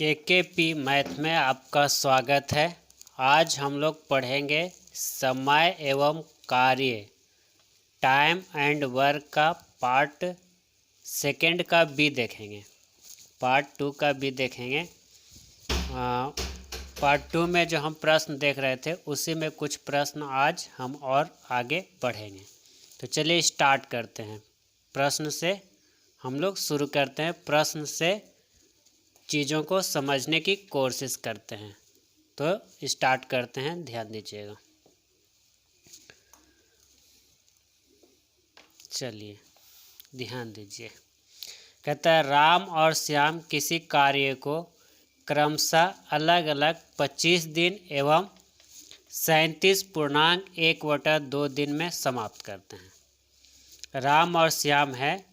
केकेपी math में आपका स्वागत है। आज हम लोग पढ़ेंगे समय एवं कार्य टाइम एंड वर्क का पार्ट सेकंड का बी देखेंगे। पार्ट टू का बी देखेंगे। पार्ट टू में जो हम प्रश्न देख रहे थे उसी में कुछ प्रश्न आज हम और आगे पढ़ेंगे। तो चलिए स्टार्ट करते हैं। प्रश्न से हम लोग शुरू करते हैं। प्रश्न से चीज़ों को समझने की कोशिश करते हैं। तो स्टार्ट करते हैं, ध्यान दीजिएगा। चलिए ध्यान दीजिए। कहता है राम और श्याम किसी कार्य को क्रमशः अलग अलग 25 दिन एवं 37.1/2 दिन में समाप्त करते हैं। राम और श्याम है,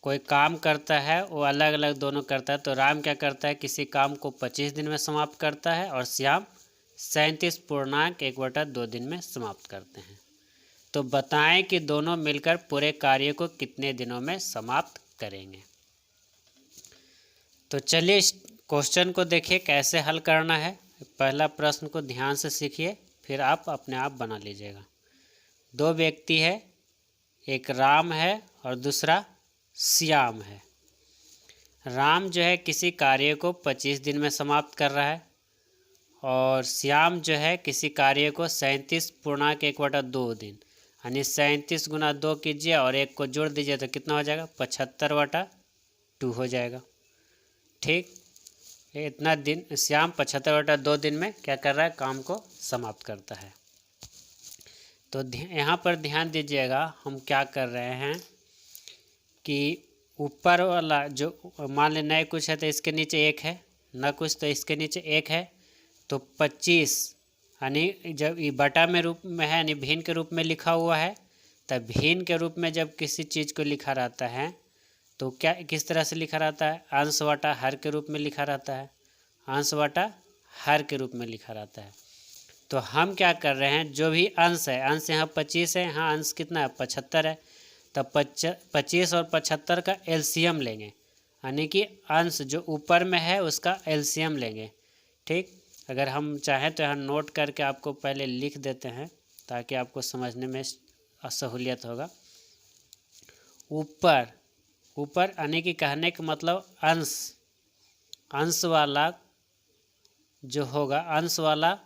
कोई काम करता है वो अलग अलग दोनों करता है। तो राम क्या करता है, किसी काम को 25 दिन में समाप्त करता है और श्याम 37.1/2 दिन में समाप्त करते हैं। तो बताएं कि दोनों मिलकर पूरे कार्य को कितने दिनों में समाप्त करेंगे। तो चलिए इस क्वेश्चन को देखिए कैसे हल करना है। पहला प्रश्न को ध्यान से सीखिए, फिर आप अपने आप बना लीजिएगा। दो व्यक्ति है, एक राम है और दूसरा श्याम है। राम जो है किसी कार्य को 25 दिन में समाप्त कर रहा है और श्याम जो है किसी कार्य को 37.1/2 दिन, यानी 37 × 2 कीजिए और एक को जोड़ दीजिए तो कितना हो जाएगा, 75/2 हो जाएगा। ठीक, इतना दिन श्याम 75/2 दिन में क्या कर रहा है, काम को समाप्त करता है। तो यहाँ पर ध्यान दीजिएगा, हम क्या कर रहे हैं कि ऊपर वाला जो मान लें नए कुछ है तो इसके नीचे एक है, न कुछ तो इसके नीचे एक है। तो 25 यानी जब ये बटा में रूप में है, यानी भिन्न के रूप में लिखा हुआ है, तब भिन्न के रूप में जब किसी चीज़ को लिखा रहता है तो क्या किस तरह से लिखा रहता है, अंश बटा हर के रूप में लिखा रहता है। अंश बटा हर के रूप में लिखा रहता है। तो हम क्या कर रहे हैं, जो भी अंश है, अंश यहाँ 25 है, यहाँ अंश कितना है, 75 है। तब 25 और 75 का एलसीएम लेंगे, यानी कि अंश जो ऊपर में है उसका एलसीएम लेंगे। ठीक, अगर हम चाहें तो यहाँ नोट करके आपको पहले लिख देते हैं ताकि आपको समझने में असहूलियत होगा। ऊपर ऊपर यानी कि कहने का मतलब अंश वाला जो होगा, अंश वाला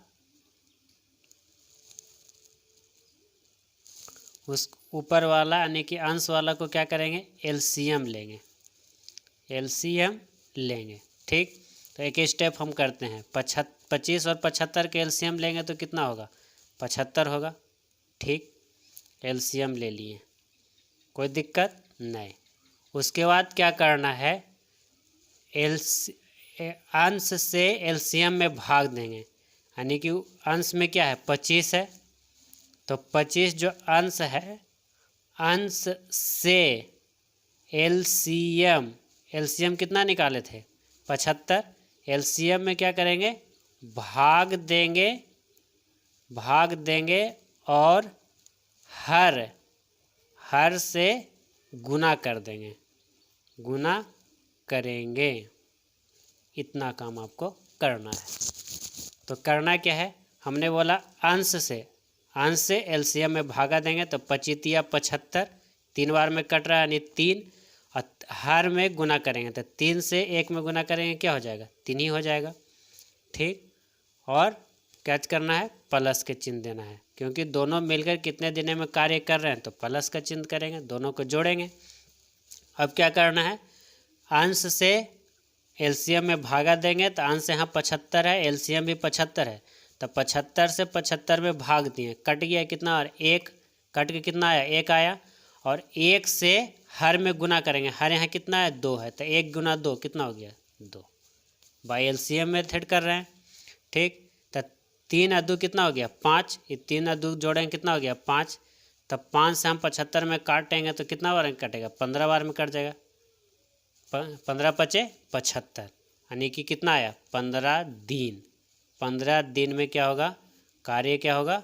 उस ऊपर वाला यानी कि अंश वाला को क्या करेंगे, एलसीएम लेंगे। एलसीएम लेंगे। ठीक, तो एक स्टेप हम करते हैं। 25 और 75 के एलसीएम लेंगे तो कितना होगा, 75 होगा। ठीक, एलसीएम ले लिए, कोई दिक्कत नहीं। उसके बाद क्या करना है, अंश से एलसीएम में भाग देंगे, यानी कि अंश में क्या है, 25 है। तो 25 जो अंश है, अंश से एलसीएम कितना निकाले थे, 75। एलसीएम में क्या करेंगे, भाग देंगे और हर से गुना कर देंगे, गुना करेंगे। इतना काम आपको करना है। तो करना क्या है, हमने बोला अंश से एलसीएम में भागा देंगे तो 25 या 75, 3 बार में कट रहा है यानी 3, और हर में गुना करेंगे तो 3 से 1 में गुना करेंगे क्या हो जाएगा, 3 ही हो जाएगा। ठीक, और क्या करना है, प्लस के चिन्ह देना है, क्योंकि दोनों मिलकर कितने दिनों में कार्य कर रहे हैं तो प्लस का चिन्ह करेंगे, दोनों को जोड़ेंगे। अब क्या करना है, अंश से एलसीएम में भागा देंगे तो अंश यहाँ 75 है, एलसीएम भी 75 है। तो 75 से 75 में भाग दिए, कट गया कितना, और 1 कट के कितना आया, 1 आया। और 1 से हर में गुना करेंगे, हर यहाँ कितना है, 2 है। तो 1 × 2 कितना हो गया, 2। बाई एलसीएम मेथड कर रहे हैं। ठीक, तो 3 और 2 कितना हो गया, 5। ये 3 और 2 जोड़ेंगे कितना हो गया, 5। तब 5 से हम 75 में काटेंगे तो कितना बार में कटेगा, 15 बार में कट जाएगा। 15 × 5 = 75, यानी कि कितना आया, 15 दिन। 15 दिन में क्या होगा, कार्य क्या होगा,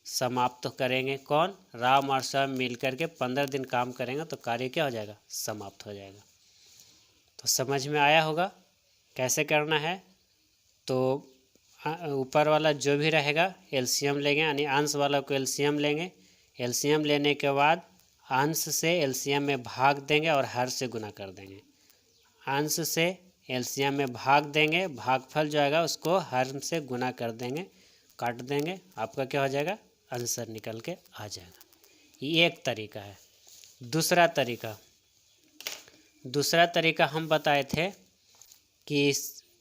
समाप्त करेंगे। कौन, राम और श्याम मिल करके 15 दिन काम करेंगे तो कार्य क्या हो जाएगा, समाप्त हो जाएगा। तो समझ में आया होगा। कैसे करना है, तो ऊपर वाला जो भी रहेगा एलसीएम लेंगे, यानी अंश वाला को एलसीएम लेंगे। एलसीएम लेने के बाद अंश से एलसीएम में भाग देंगे और हर से गुना कर देंगे। अंश से एलसीएम में भाग देंगे, भागफल जो आएगा उसको हर से गुना कर देंगे, काट देंगे, आपका क्या हो जाएगा, आंसर निकल के आ जाएगा। ये एक तरीका है। दूसरा तरीका हम बताए थे कि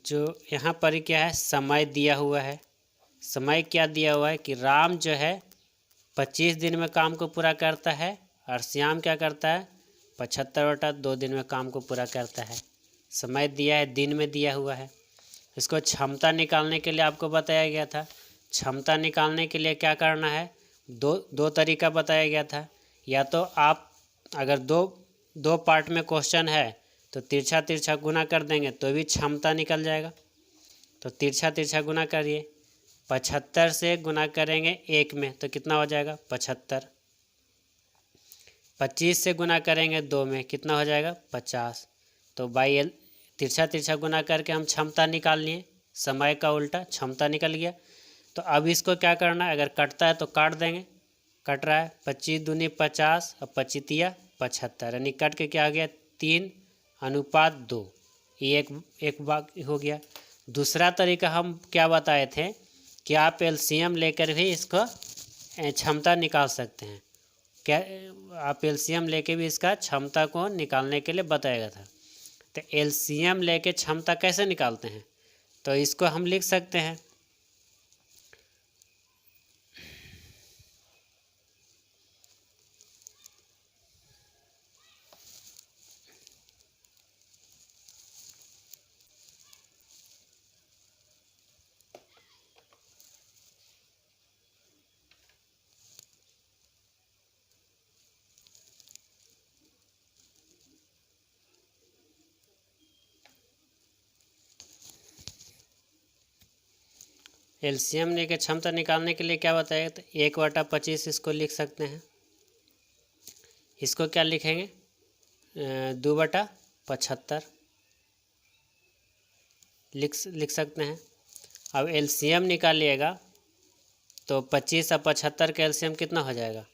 जो यहाँ पर क्या है, समय दिया हुआ है। समय क्या दिया हुआ है कि राम जो है 25 दिन में काम को पूरा करता है और श्याम क्या करता है 75/2 दिन में काम को पूरा करता है। समय दिया है, दिन में दिया हुआ है। इसको क्षमता निकालने के लिए आपको बताया गया था। क्षमता निकालने के लिए क्या करना है, दो तरीका बताया गया था। या तो आप अगर दो पार्ट में क्वेश्चन है तो तिरछा गुना कर देंगे तो भी क्षमता निकल जाएगा। तो तिरछा गुना करिए, 75 से गुना करेंगे 1 में तो कितना हो जाएगा 75। 25 से गुना करेंगे 2 में कितना हो जाएगा 50। तो बाई तिरछा गुना करके हम क्षमता निकाल लिए, समय का उल्टा क्षमता निकल गया। तो अब इसको क्या करना है, अगर कटता है तो काट देंगे, कट रहा है 25 दूनी 50 और 25 75, यानी कट के क्या हो गया 3:2। ये एक भाग हो गया। दूसरा तरीका हम क्या बताए थे कि आप एलसीएम लेकर भी इसको क्षमता निकाल सकते हैं। क्या आप एलसीएम लेके भी इसका क्षमता को निकालने के लिए बताया था। तो एलसीएम लेके क्षमता कैसे निकालते हैं, तो इसको हम लिख सकते हैं एलसीएम लेके क्षमता निकालने के लिए क्या बताएगा, तो 1/25 इसको लिख सकते हैं। इसको क्या लिखेंगे 2/75 लिख सकते हैं। अब एलसीएम निकालिएगा तो 25 और 75 का एलसीएम कितना हो जाएगा,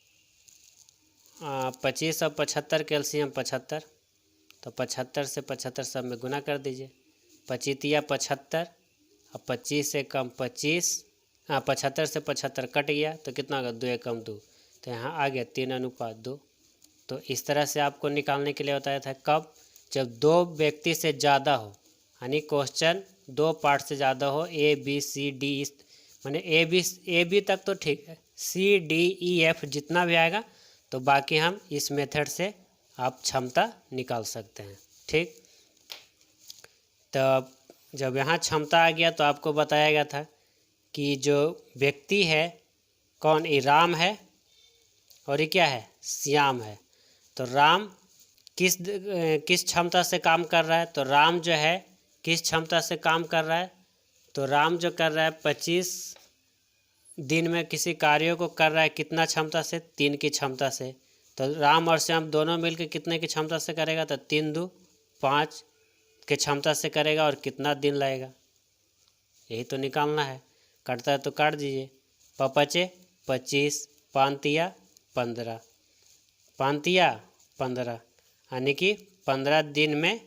25 और 75 का एलसीएम 75। तो 75 से 75 सब में गुना कर दीजिए, 25 75 और 25 से कम 25, 75 से 75 कट गया तो कितना होगा 2 कम 2, तो यहाँ आ गया 3:2। तो इस तरह से आपको निकालने के लिए बताया था। कब, जब 2 व्यक्ति से ज़्यादा हो, यानी क्वेश्चन 2 पार्ट से ज़्यादा हो, ए बी सी डी, इस माने ए बी तक तो ठीक है, सी डी ई एफ जितना भी आएगा तो बाकी हम इस मेथड से आप क्षमता निकाल सकते हैं। ठीक, तब जब यहाँ क्षमता आ गया तो आपको बताया गया था कि जो व्यक्ति है कौन, ये राम है और ये क्या है श्याम है। तो राम किस क्षमता से काम कर रहा है, तो राम जो है किस क्षमता से काम कर रहा है, तो राम जो कर रहा है 25 दिन में किसी कार्य को कर रहा है कितना क्षमता से, 3 की क्षमता से। तो राम और श्याम दोनों मिलकर कितने की क्षमता से करेगा, तो 3×2 5 के क्षमता से करेगा और कितना दिन लगेगा, यही तो निकालना है। कटता है तो काट दीजिए, 5×5 25, 5×3 15, 5×3 15, यानी कि 15 दिन में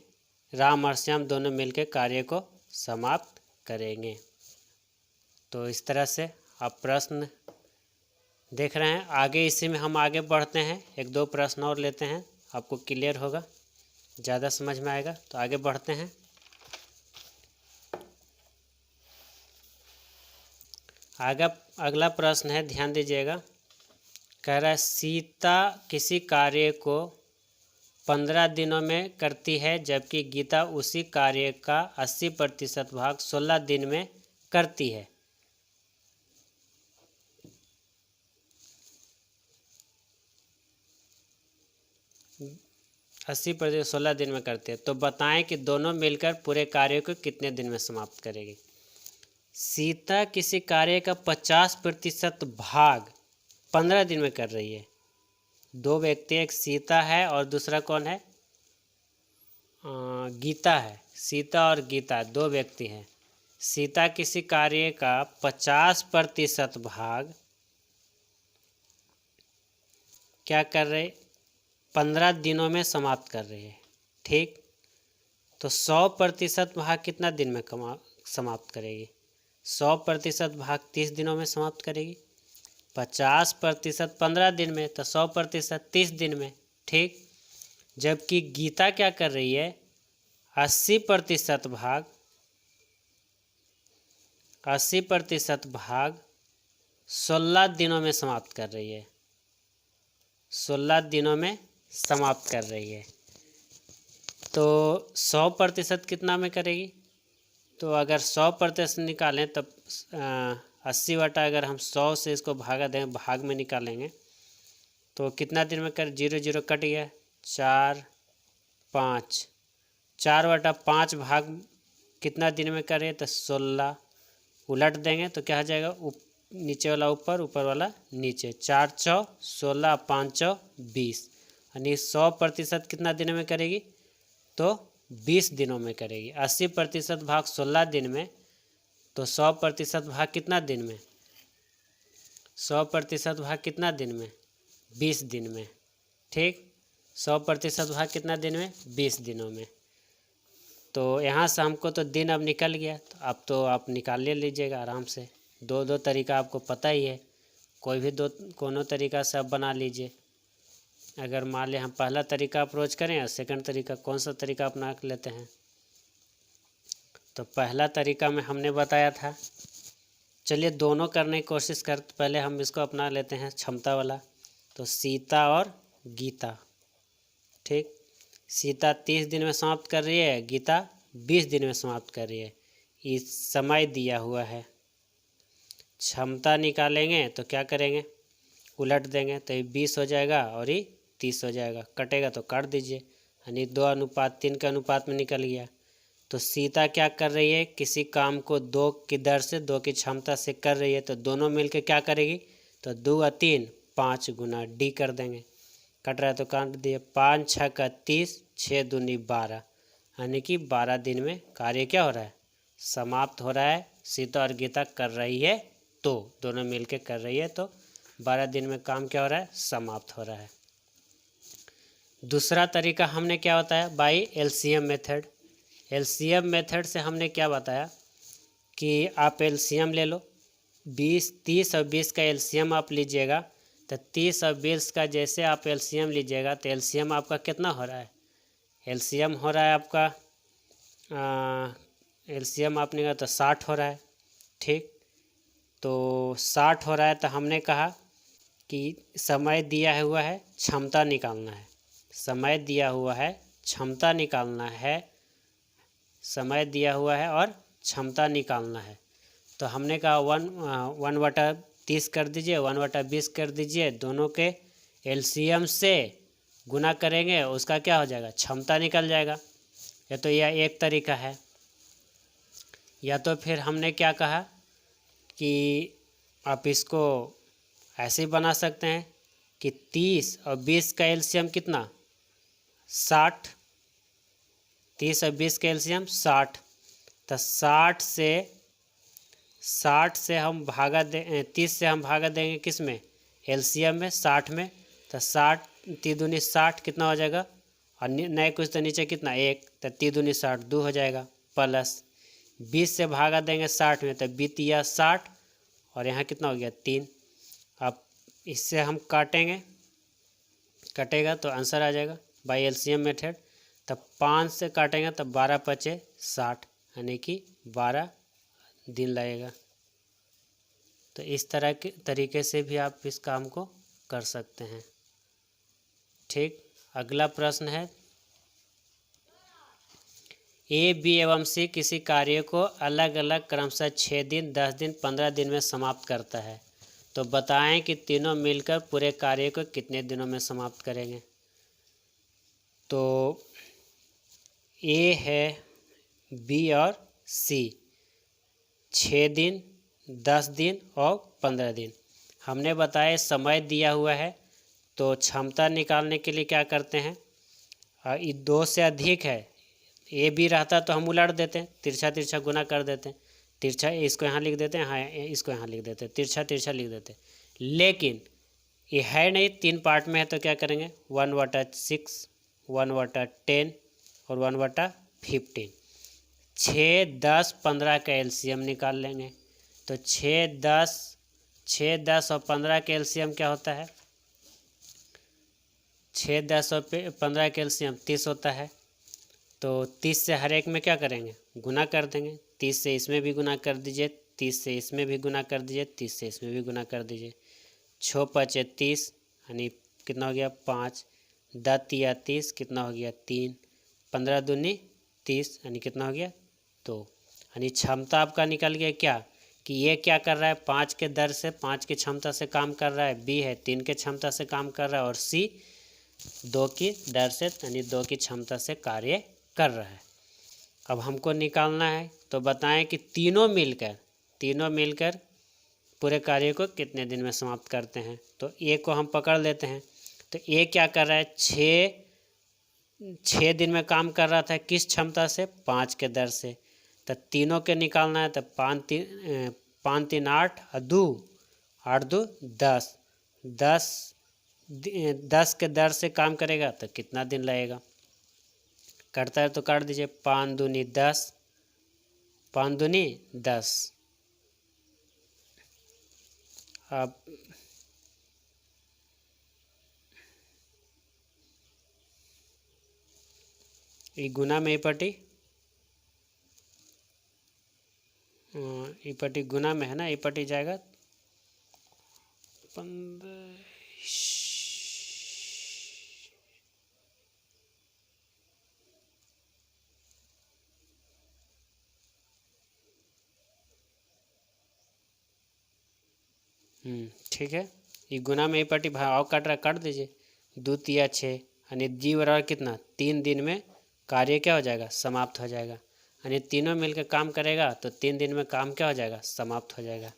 राम और श्याम दोनों मिलकर कार्य को समाप्त करेंगे। तो इस तरह से आप प्रश्न देख रहे हैं। आगे इसी में हम आगे बढ़ते हैं, 1-2 प्रश्न और लेते हैं, आपको क्लियर होगा, ज़्यादा समझ में आएगा। तो आगे बढ़ते हैं। अगला प्रश्न है, ध्यान दीजिएगा। कह रहा है सीता किसी कार्य को 15 दिनों में करती है जबकि गीता उसी कार्य का 80% भाग 16 दिन में करती है। अस्सी 16 दिन में करते हैं, तो बताएं कि दोनों मिलकर पूरे कार्य को कितने दिन में समाप्त करेगी। सीता किसी कार्य का 50% भाग 15 दिन में कर रही है। 2 व्यक्ति, एक सीता है और दूसरा कौन है, गीता है। सीता और गीता दो व्यक्ति हैं। सीता किसी कार्य का 50% भाग क्या कर रहे, 15 दिनों में समाप्त कर रही है। ठीक, तो 100% भाग कितना दिन में समाप्त करेगी? 100% भाग 30 दिनों में समाप्त करेगी। 50% 15 दिन में, तो 100% 30 दिन में। ठीक, जबकि गीता क्या कर रही है, 80% भाग 16 दिनों में समाप्त कर रही है। 16 दिनों में समाप्त कर रही है। तो 100% कितना में करेगी? तो अगर 100% निकालें तब 80 बटा अगर हम 100 से इसको भागा दें, भाग में निकालेंगे तो कितना दिन में कर, 0 0 कट गया, 4 5, 4/5 भाग कितना दिन में करे, तो 16। उलट देंगे तो क्या हो जाएगा, नीचे वाला ऊपर, ऊपर वाला नीचे। 4 चौ 16, 5 चौ 20, यानी 100% कितना दिन में करेगी, तो 20 दिनों में करेगी। 80% भाग 16 दिन में, तो 100% भाग कितना दिन में, 100% भाग कितना दिन में, 20 दिन में। ठीक, 100% भाग कितना दिन में, 20 दिनों में। तो यहाँ से हमको तो दिन अब निकल गया, तो अब तो आप निकाल ले लीजिएगा आराम से। दो तरीका आपको पता ही है, कोई भी कोनो तरीका से आप बना लीजिए। अगर मान लें हम पहला तरीका अप्रोच करें और सेकंड तरीका, कौन सा तरीका अपना लेते हैं? तो पहला तरीका में हमने बताया था, चलिए दोनों करने की कोशिश कर। पहले हम इसको अपना लेते हैं क्षमता वाला। तो सीता और गीता। ठीक, सीता 30 दिन में समाप्त कर रही है, गीता 20 दिन में समाप्त कर रही है। इस समय दिया हुआ है। क्षमता निकालेंगे तो क्या करेंगे, उलट देंगे तो ये 20 हो जाएगा और ये 30 हो जाएगा। कटेगा तो काट दीजिए, यानी 2:3 के अनुपात में निकल गया। तो सीता क्या कर रही है, किसी काम को 2 की दर से, 2 की क्षमता से कर रही है, तो दोनों मिलके क्या करेगी, तो 2 और 3 5 गुना डी कर देंगे। कट रहा है तो काट दिए। 5 6 का 30, 6 दूनी 12, यानी कि 12 दिन में कार्य क्या हो रहा है, समाप्त हो रहा है। सीता और गीता कर रही है, तो दोनों मिलके कर रही है, तो 12 दिन में काम क्या हो रहा है, समाप्त हो रहा है। दूसरा तरीका हमने क्या बताया, by LCM method. LCM method से हमने क्या बताया कि आप एलसीएम ले लो, 30 और 20 का एलसीएम आप लीजिएगा। तो 30 और 20 का जैसे आप एलसीएम लीजिएगा तो एलसीएम आपका कितना हो रहा है, एलसीएम हो रहा है आपका एलसीएम आपने कहा तो 60 हो रहा है। ठीक, तो 60 हो रहा है, तो हमने कहा कि समय दिया हुआ है, क्षमता निकालना है। समय दिया हुआ है, क्षमता निकालना है। समय दिया हुआ है और क्षमता निकालना है। तो हमने कहा 1/30 कर दीजिए, 1/20 कर दीजिए। दोनों के एलसीएम से गुना करेंगे, उसका क्या हो जाएगा, क्षमता निकल जाएगा। या तो यह एक तरीका है, या तो फिर हमने क्या कहा कि आप इसको ऐसे ही बना सकते हैं कि 30 और 20 का एलसीएम कितना, 60। 30 और 20 का एलसीएम 60। तो 60 से हम भागा दे, 30 से हम भागा देंगे किस में, एलसीएम में, 60 में। तो 60 3 दूनी 60 कितना हो जाएगा, और नए कुछ तो नीचे कितना 1, तो 3 दूनी 60 2 हो जाएगा। प्लस 20 से भागा देंगे 60 में, तो 20 60, और यहाँ कितना हो गया 3। अब इससे हम काटेंगे, कटेगा तो आंसर आ जाएगा बाई एलसीएम मेथड। तब 5 से काटेंगे तब 12 पचे 60, यानी कि 12 दिन लगेगा। तो इस तरह के तरीके से भी आप इस काम को कर सकते हैं। ठीक, अगला प्रश्न है, ए, बी एवं सी किसी कार्य को अलग अलग क्रमशः 6 दिन, 10 दिन, 15 दिन में समाप्त करता है, तो बताएं कि तीनों मिलकर पूरे कार्य को कितने दिनों में समाप्त करेंगे। तो ए है, बी और सी, 6 दिन, 10 दिन और 15 दिन। हमने बताया समय दिया हुआ है, तो क्षमता निकालने के लिए क्या करते हैं, ये 2 से अधिक है, ए बी रहता तो हम उलट देते हैं, तिरछा तिरछा गुना कर देते हैं, तिरछा इसको यहाँ लिख देते हैं, हाँ इसको यहाँ लिख देते हैं, तिरछा तिरछा लिख देते हैं। लेकिन ये है नहीं, 3 पार्ट में है तो क्या करेंगे 1/6, 1/10 और 1/15। 6, 10, 15 का एलसीएम निकाल लेंगे। तो 6, 10 और 15 का एलसीएम क्या होता है? 6, 10 और 15 का एलसीएम 30 होता है। तो 30 से हर एक में क्या करेंगे गुना कर देंगे। 30 से इसमें भी गुना कर दीजिए, 30 से इसमें भी गुना कर दीजिए, 30 से इसमें भी गुना कर दीजिए। 6 5 30 यानी कितना हो गया 5, 10 30 कितना हो गया 3, 15 दूनी 30 यानी कितना हो गया 2। यानी क्षमता आपका निकल गया क्या कि ये क्या कर रहा है 5 के दर से 5 की क्षमता से काम कर रहा है, बी है 3 के क्षमता से काम कर रहा है और सी 2 की दर से यानी 2 की क्षमता से कार्य कर रहा है। अब हमको निकालना है तो बताएं कि तीनों मिलकर पूरे कार्य को कितने दिन में समाप्त करते हैं। तो ए को हम पकड़ लेते हैं। तो ए क्या कर रहा है 6 दिन में काम कर रहा था, किस क्षमता से 5 के दर से। तो तीनों के निकालना है तो 5 3 8 और 2 8 2 10 10 के दर से काम करेगा तो कितना दिन लगेगा। करता है तो काट दीजिए, 5 दूनी 10, 5 दूनी 10। अब ये गुना में ई पट्टी गुना में है ना, ई पट्टी जाएगा 15। ठीक है, ये गुना में ई पट्टी भाव काट रहा, काट दीजिए। 2 तिया 6 यानी जी बराबर कितना 3 दिन में कार्य क्या हो जाएगा समाप्त हो जाएगा। यानी तीनों मिलकर काम करेगा तो 3 दिन में काम क्या हो जाएगा समाप्त हो जाएगा।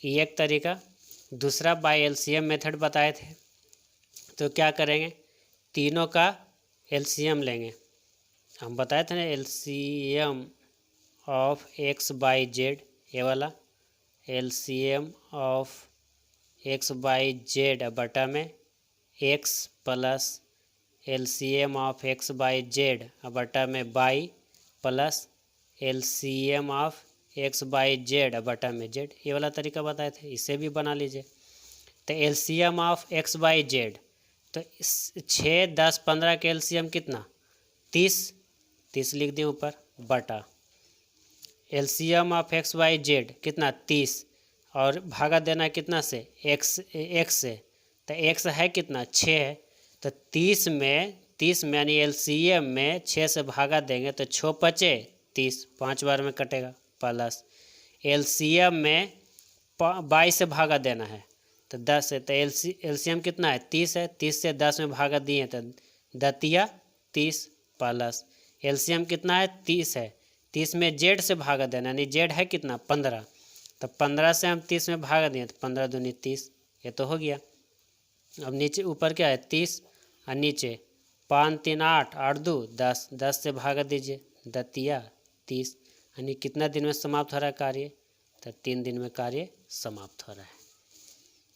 ये एक तरीका। दूसरा बाय एलसीएम मेथड बताए थे, तो क्या करेंगे तीनों का एलसीएम लेंगे। हम बताए थे ना LCM of x by Z, ये वाला LCM of x by Z बटा में x plus LCM of x by Z बटा में by plus LCM of x by Z बटा में जेड, ये वाला तरीका बताए थे, इसे भी बना लीजिए। तो LCM of x by Z तो 6 10 15 का एलसीएम कितना 30 लिख दें ऊपर बटा LCM of x by Z कितना 30 और भागा देना कितना से एक्स से। तो एक्स है कितना 6 है, तो 30 में यानी एलसीएम में 6 से भागा देंगे तो 6 बचे 30, 5 बार में कटेगा प्लस एलसीएम में 22 से भागा देना है तो 10 है। तो एलसीएम कितना है 30 है, 30 से 10 में भागा दिए तो 10 30 प्लस एलसीएम कितना है 30 है, 30 में जेड से भागा देना यानी जेड है कितना 15, तो 15 से हम 30 में भागा दिए तो 15 दूनी 30, ये तो हो गया। अब नीचे ऊपर क्या है 30 और नीचे 5 3 8 8 2 10, 10 से भागा दीजिए 10 30 यानी कितना दिन में समाप्त हो रहा है कार्य, तो 3 दिन में कार्य समाप्त हो रहा है।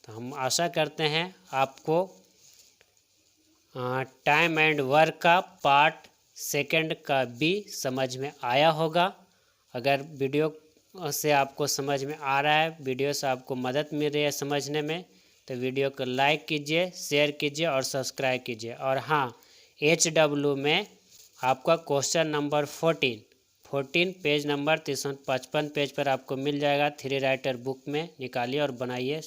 तो हम आशा करते हैं आपको टाइम एंड वर्क का पार्ट सेकंड का भी समझ में आया होगा। अगर वीडियो से आपको समझ में आ रहा है, वीडियो से आपको मदद मिल रही है समझने में, तो वीडियो को लाइक कीजिए, शेयर कीजिए और सब्सक्राइब कीजिए। और हाँ, HW में आपका question number 14 page number 355 page पर आपको मिल जाएगा। 3 राइटर बुक में निकालिए और बनाइए,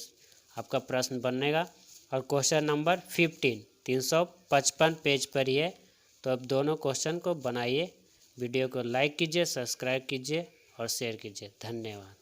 आपका प्रश्न बनेगा। और क्वेश्चन नंबर 15 355 पेज पर ही है, तो अब दोनों क्वेश्चन को बनाइए। वीडियो को लाइक कीजिए, सब्सक्राइब कीजिए और शेयर कीजिए। धन्यवाद।